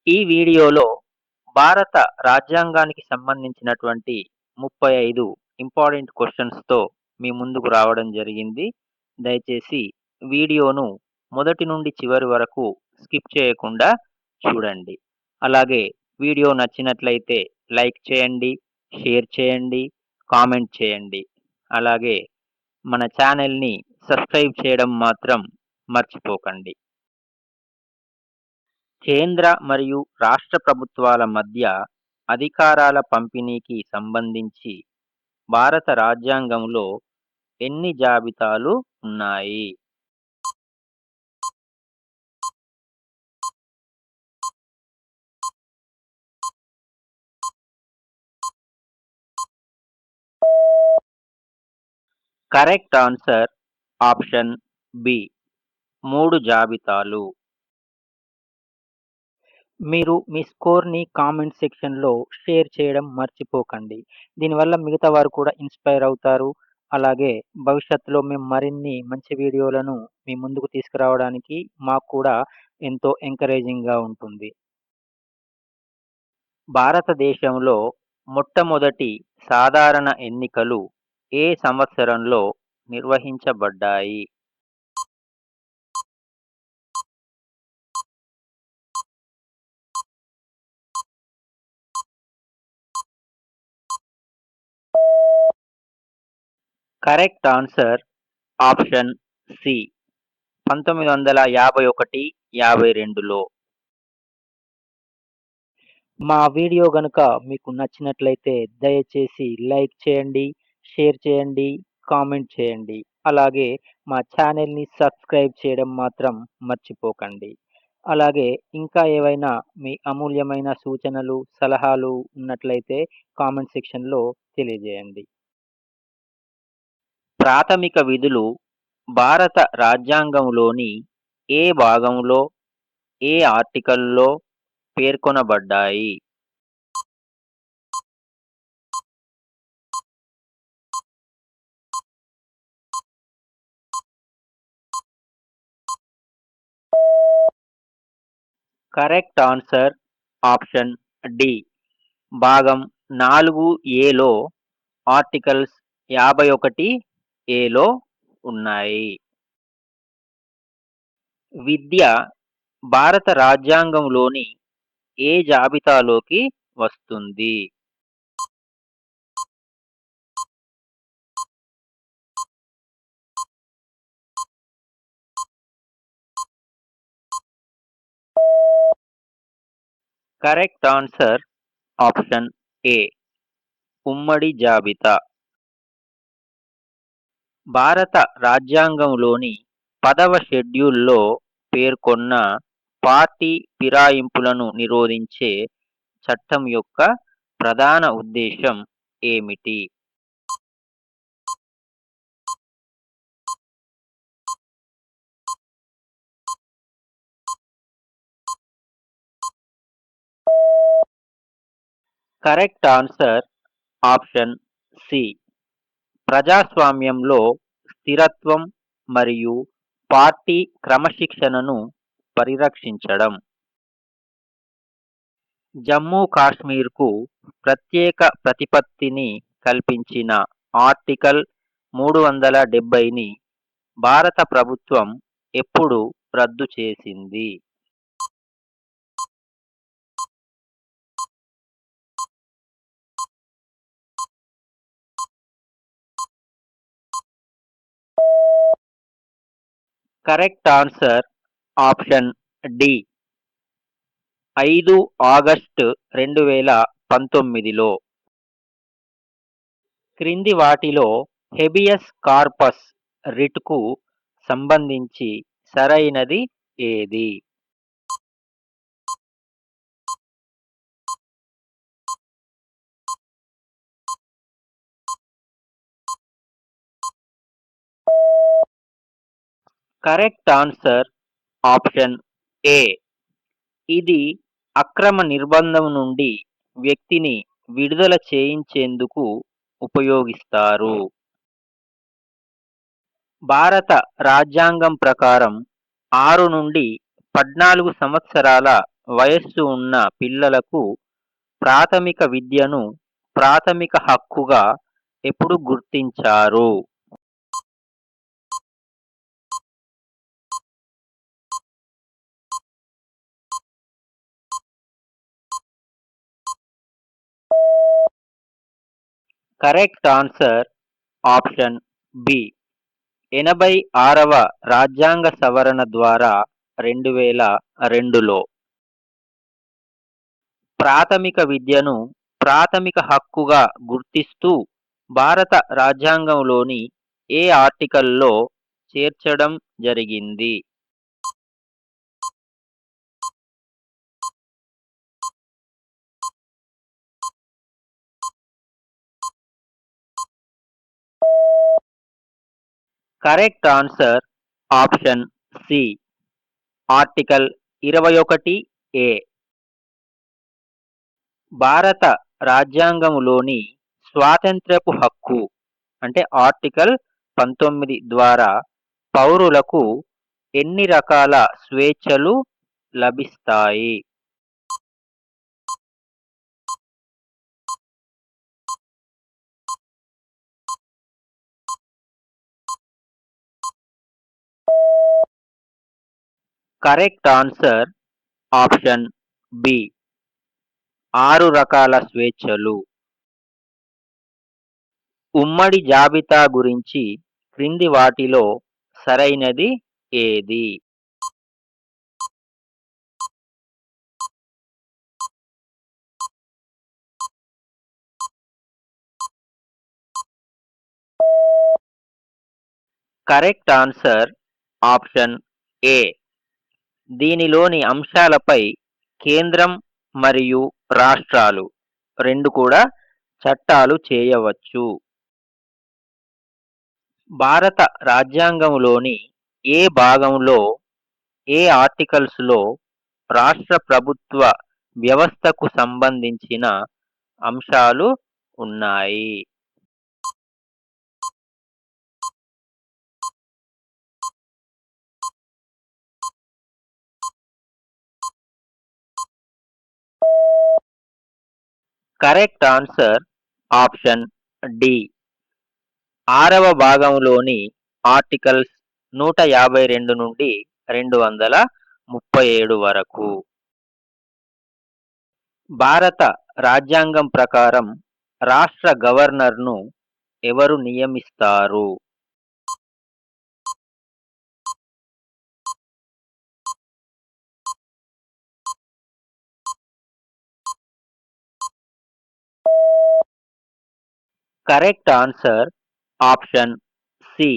ఈ వీడియోలో భారత రాజ్యాంగానికి సంబంధించినటువంటి 35 ఇంపార్టెంట్ క్వెషన్స్‌తో మీ ముందుకు రావడం జరిగింది. దయచేసి వీడియోను మొదటి నుండి చివరి వరకు స్కిప్ చేయకుండా చూడండి. అలాగే వీడియో నచ్చినట్లయితే లైక్ చేయండి, షేర్ చేయండి, కామెంట్ చేయండి. అలాగే మన ఛానెల్‌ని సబ్స్క్రైబ్ చేయడం మాత్రం మర్చిపోకండి. కేంద్ర మరియు రాష్ట్ర ప్రభుత్వాల మధ్య అధికారాల పంపిణీకి సంబంధించి భారత రాజ్యాంగంలో ఎన్ని జాబితాలు ఉన్నాయి? కరెక్ట్ ఆన్సర్ ఆప్షన్ బి 3 జాబితాలు. మీరు మీ స్కోర్‌ని కామెంట్ సెక్షన్‌లో షేర్ చేయడం మర్చిపోకండి. దీనివల్ల మిగతా వారు కూడా ఇన్‌స్పైర్ అవుతారు. అలాగే భవిష్యత్తులో మేము మరిన్ని మంచి వీడియోలను మీ ముందుకు తీసుకురావడానికి మాకు కూడా ఎంతో ఎంకరేజింగ్‌గా ఉంటుంది. భారతదేశంలో మొట్టమొదటి సాధారణ ఎన్నికలు ఏ సంవత్సరంలో నిర్వహించబడ్డాయి? కరెక్ట్ ఆన్సర్ ఆప్షన్ సి 1951, 52లో. మా వీడియో గనుక మీకు నచ్చినట్లయితే దయచేసి లైక్ చేయండి, షేర్ చేయండి, కామెంట్ చేయండి. అలాగే మా ఛానెల్‌ని సబ్స్క్రైబ్ చేయడం మాత్రం మర్చిపోకండి. అలాగే ఇంకా ఏవైనా మీ అమూల్యమైన సూచనలు, సలహాలు ఉన్నట్లయితే కామెంట్ సెక్షన్‌లో తెలియజేయండి. ప్రాథమిక విధులు భారత రాజ్యాంగంలోని ఏ భాగంలో, ఏ ఆర్టికల్‌లో పేర్కొనబడ్డాయి? కరెక్ట్ ఆన్సర్ ఆప్షన్ డి భాగం 4 ఏలో ఆర్టికల్స్ 51 ఏలో ఉన్నాయి. విద్య భారత రాజ్యాంగంలోని ఏ జాబితాలోకి వస్తుంది? కరెక్ట్ ఆన్సర్ ఆప్షన్ ఏ ఉమ్మడి జాబితా. భారత రాజ్యాంగంలోని 10వ షెడ్యూల్‌లో పేర్కొన్న పార్టీ ఫిరాయింపులను నిరోధించే చట్టం యొక్క ప్రధాన ఉద్దేశ్యం ఏమిటి? కరెక్ట్ ఆన్సర్ ఆప్షన్ సి ప్రజాస్వామ్యంలో స్థిరత్వం మరియు పార్టీ క్రమశిక్షణను పరిరక్షించడం. జమ్మూ కాశ్మీర్‌కు ప్రత్యేక ప్రతిపత్తిని కల్పించిన ఆర్టికల్ 370ని భారత ప్రభుత్వం ఎప్పుడు రద్దు చేసింది? Correct answer option D 5 August 2019లో. క్రింది వాటిలో హెబియస్ కార్పస్ రిట్‌కు సంబంధించి సరైనది ఏది? కరెక్ట్ ఆన్సర్ ఆప్షన్ ఏ ఇది అక్రమ నిర్బంధం నుండి వ్యక్తిని విడుదల చేయించేందుకు ఉపయోగిస్తారు. భారత రాజ్యాంగం ప్రకారం 6 నుండి 14 సంవత్సరాల వయస్సు ఉన్న పిల్లలకు ప్రాథమిక విద్యను ప్రాథమిక హక్కుగా ఎప్పుడు గుర్తించారు? Correct answer option B. 86వ రాజ్యాంగ సవరణ ద్వారా 2002లో ప్రాథమిక విద్యను ప్రాథమిక హక్కుగా గుర్తిస్తూ భారత రాజ్యాంగంలోని ఏ ఆర్టికల్లో చేర్చడం జరిగింది? Correct answer option C. Article 21 A. భారత రాజ్యాంగంలోని స్వాతంత్ర్యపు హక్కు అంటే ఆర్టికల్ 19 ద్వారా పౌరులకు ఎన్ని రకాల స్వేచ్ఛలు లభిస్తాయి? Correct answer option B. 6 రకాల స్వేచ్ఛలు. ఉమ్మడి జాబితా గురించి క్రింది వాటిలో సరైనది ఏది? కరెక్ట్ ఆన్సర్ ఆప్షన్ ఏ. దీనిలోని అంశాలపై కేంద్రం మరియు రాష్ట్రాలు రెండు కూడా చట్టాలు చేయవచ్చు. భారత రాజ్యాంగంలోని ఏ భాగంలో ఏ ఆర్టికల్స్లో రాష్ట్ర ప్రభుత్వ వ్యవస్థకు సంబంధించిన అంశాలు ఉన్నాయి? Correct answer option D. 6వ భాగంలోని ఆర్టికల్స్ 152 నుండి 237 వరకు. భారత రాజ్యాంగం ప్రకారం రాష్ట్ర గవర్నర్ను ఎవరు నియమిస్తారు? Correct answer option C.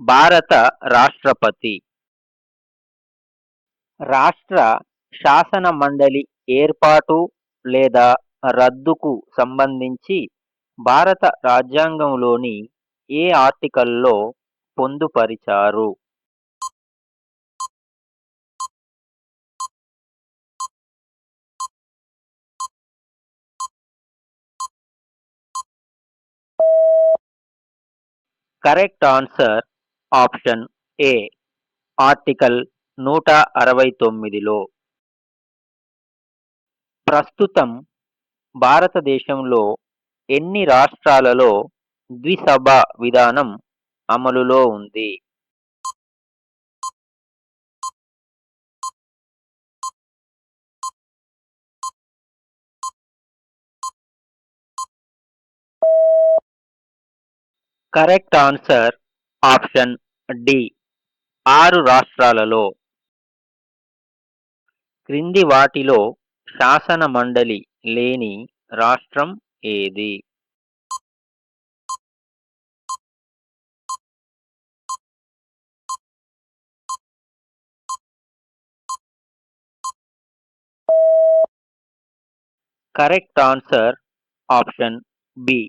భారత రాష్ట్రపతి. రాష్ట్ర శాసన మండలి ఏర్పాటు లేదా రద్దుకు సంబంధించి భారత రాజ్యాంగంలోని ఏ ఆర్టికల్లో పొందుపరిచారు? Correct answer option A. Article 169లో. ప్రస్తుతం భారతదేశంలో ఎన్ని రాష్ట్రాలలో ద్విసభ విధానం అమలులో ఉంది? Correct answer option D. 6 రాష్ట్రాలలో. క్రింది వాటిలో శాసన మండలి లేని రాష్ట్రం ఏది? Correct answer option B.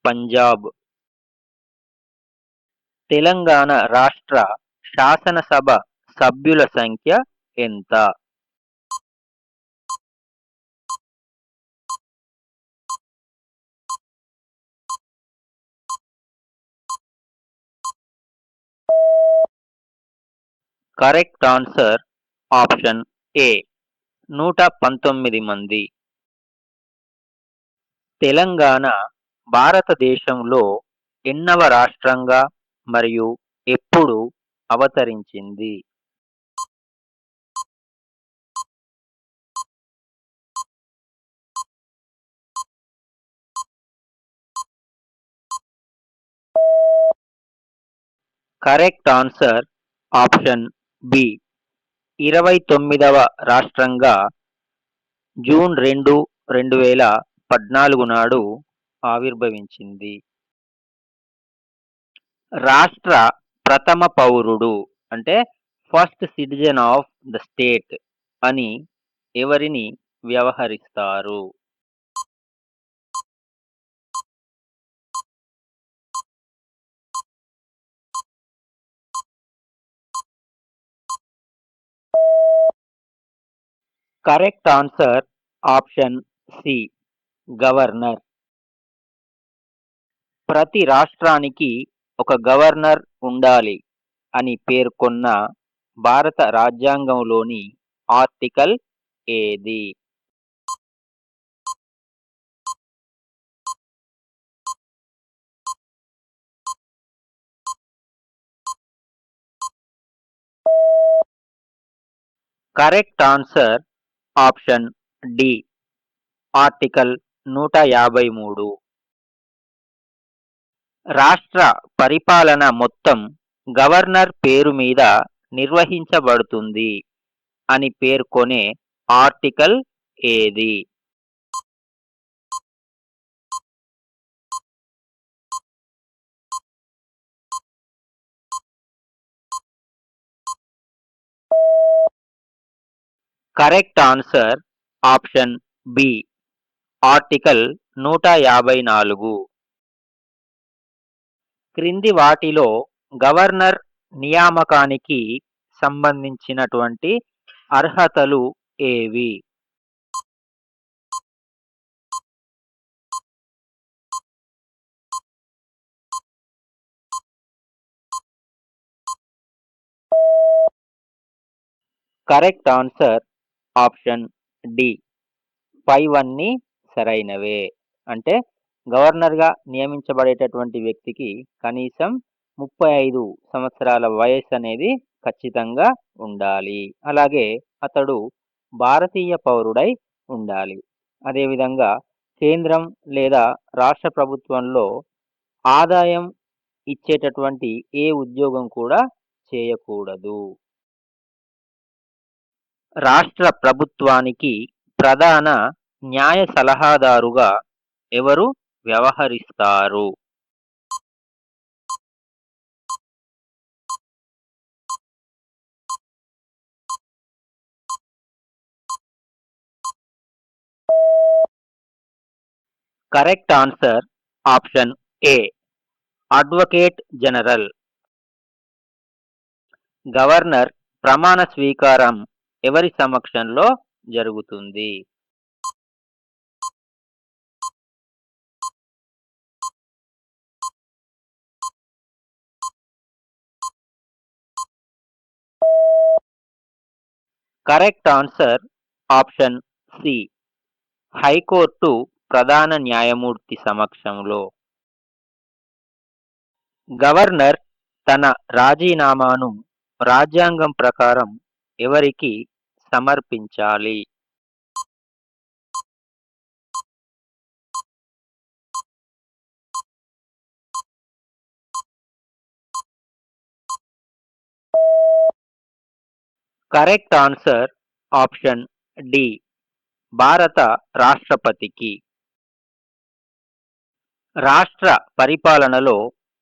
Punjab. Telangana రాష్ట్ర శాసనసభ సభ్యుల సంఖ్య ఎంత? కరెక్ట్ ఆన్సర్ ఆప్షన్ ఏ. 119 మంది. తెలంగాణ భారతదేశంలో ఎన్నవ రాష్ట్రంగా మరియు ఎప్పుడు అవతరించింది? Correct answer option B. 29వ రాష్ట్రంగా జూన్ 2, 2014 నాడు ఆవిర్భవించింది. రాష్ట్ర ప్రథమ పౌరుడు అంటే first citizen of the state అని ఎవరిని వ్యవహరిస్తారు? Correct answer option C. Governor. ప్రతి రాష్ట్రానికి ఒక గవర్నర్ ఉండాలి అని పేర్కొన్న భారత రాజ్యాంగంలోని ఆర్టికల్ ఏది? Correct answer option D. Article 153. రాష్ట్ర పరిపాలన మొత్తం గవర్నర్ పేరు మీద నిర్వహించబడుతుంది అని పేర్కొనే ఆర్టికల్ ఏది? Correct answer option B. Article 154. క్రింది వాటిలో గవర్నర్ నియామకానికి సంబంధించినటువంటి అర్హతలు ఏవి? Correct answer option D. పైవన్నీ సరైనవే. అంటే గవర్నర్గా నియమించబడేటటువంటి వ్యక్తికి కనీసం 35 సంవత్సరాల వయస్సు అనేది ఖచ్చితంగా ఉండాలి. అలాగే అతడు భారతీయ పౌరుడై ఉండాలి. అదేవిధంగా కేంద్రం లేదా రాష్ట్ర ప్రభుత్వంలో ఆదాయం ఇచ్చేటటువంటి ఏ ఉద్యోగం కూడా చేయకూడదు. రాష్ట్ర ప్రభుత్వానికి ప్రధాన న్యాయ సలహాదారుగా ఎవరు వ్యవహరిస్తారు? Correct answer option A. Advocate general. Governor ప్రమాణ స్వీకారం ఎవరి సమక్షంలో జరుగుతుంది? Correct answer option C. High court ప్రధాన న్యాయమూర్తి సమక్షంలో. గవర్నర్ తన రాజీనామాను రాజ్యాంగం ప్రకారం ఎవరికి సమర్పించాలి? Correct answer option D. భారత రాష్ట్రపతికి. రాష్ట్ర పరిపాలనలో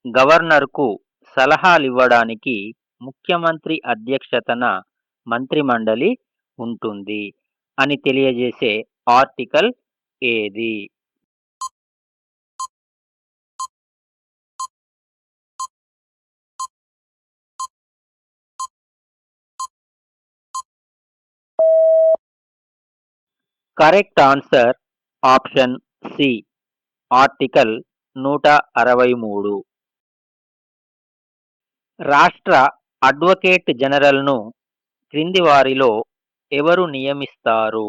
గవర్నర్కు సలహాలివ్వడానికి ముఖ్యమంత్రి అధ్యక్షతన మంత్రిమండలి ఉంటుంది అని తెలియజేసే ఆర్టికల్ ఏది? Correct answer option C. Article 163. రాష్ట్ర అడ్వకేట్ జనరల్ను క్రింది వారిలో ఎవరు నియమిస్తారు?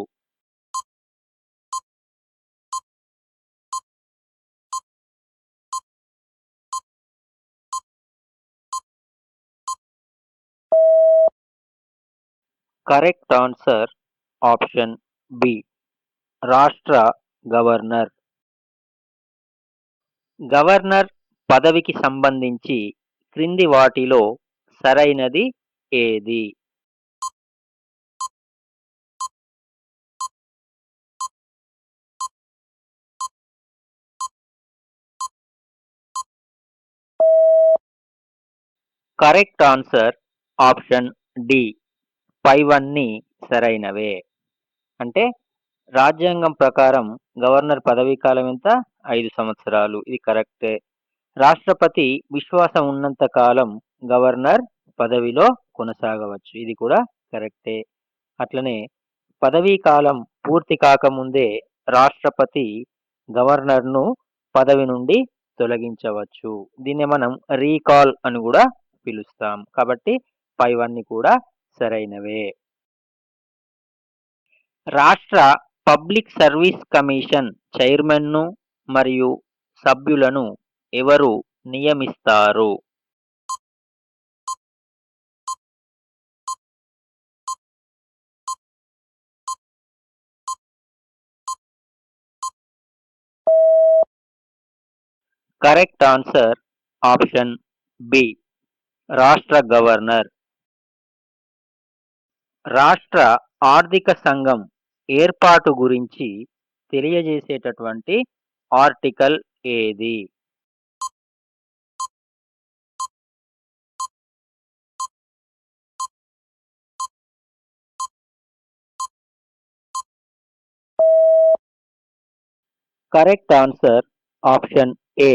Correct answer option B. రాష్ట్ర గవర్నర్. గవర్నర్ పదవికి సంబంధించి క్రింది వాటిలో సరైనది ఏది? Correct answer option D. పైవన్నీ సరైనవే. అంటే రాజ్యాంగం ప్రకారం గవర్నర్ పదవీ కాలం ఎంత? 5 సంవత్సరాలు. ఇది కరెక్టే. రాష్ట్రపతి విశ్వాసం ఉన్నంత కాలం గవర్నర్ పదవిలో కొనసాగవచ్చు. ఇది కూడా కరెక్టే. అట్లనే పదవీ కాలం పూర్తి కాకముందే రాష్ట్రపతి గవర్నర్ను పదవి నుండి తొలగించవచ్చు. దీన్నే మనం రీకాల్ అని కూడా పిలుస్తాం. కాబట్టి పైవన్నీ కూడా సరైనవే. రాష్ట్ర పబ్లిక్ సర్వీస్ కమిషన్ చైర్మన్ను మరియు సభ్యులను ఎవరు నియమిస్తారు? Correct answer option B. రాష్ట్ర గవర్నర్. రాష్ట్ర ఆర్థిక సంఘం ఏర్పాటు గురించి తెలియజేసేటటువంటి ఆర్టికల్ ఏది? Correct answer option A.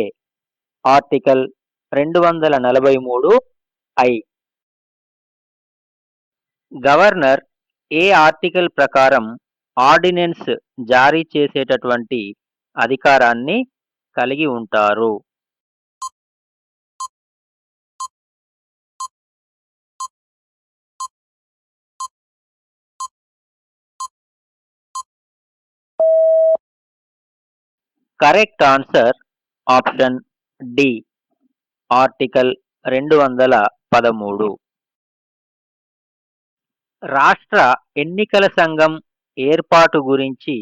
Article 243 I. Governor ఏ ఆర్టికల్ ప్రకారం ఆర్డినెన్స్ జారీ చేసేటటువంటి అధికారాన్ని కలిగి ఉంటారు? Correct answer option D. Article 213. రాష్ట్ర ఎన్నికల సంఘం ఏర్పాటు గురించి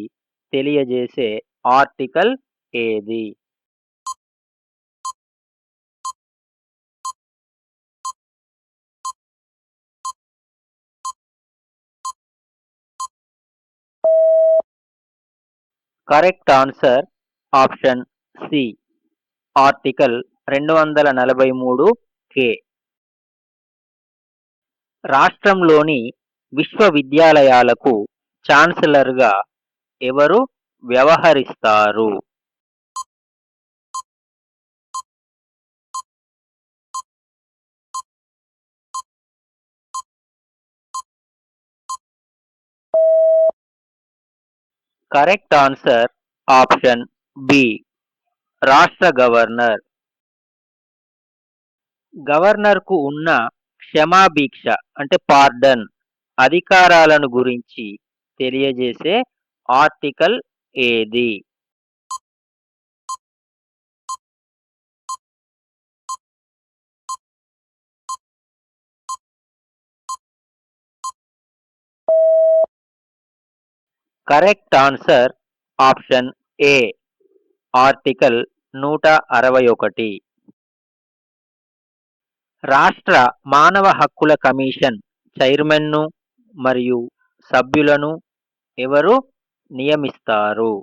తెలియజేసే ఆర్టికల్ ఏది? Correct answer option C. Article 243 K. రాష్ట్రంలోని విశ్వవిద్యాలయాలకు ఛాన్సలర్గా ఎవరు వ్యవహరిస్తారు? Correct answer option B. రాష్ట్ర గవర్నర్. గవర్నర్కు ఉన్న క్షమాభిక్ష అంటే పార్డన్ అధికారాలను గురించి తెలియజేసే ఆర్టికల్ ఏది? Correct answer option A. Article 161. రాష్ట్ర మానవ హక్కుల కమిషన్ చైర్మన్ను మరియు సభ్యులను ఎవరు నియమిస్తారు?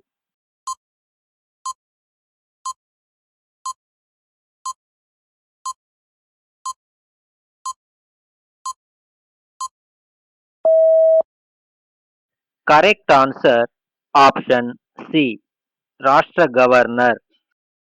Correct answer option C. రాష్ట్ర గవర్నర్.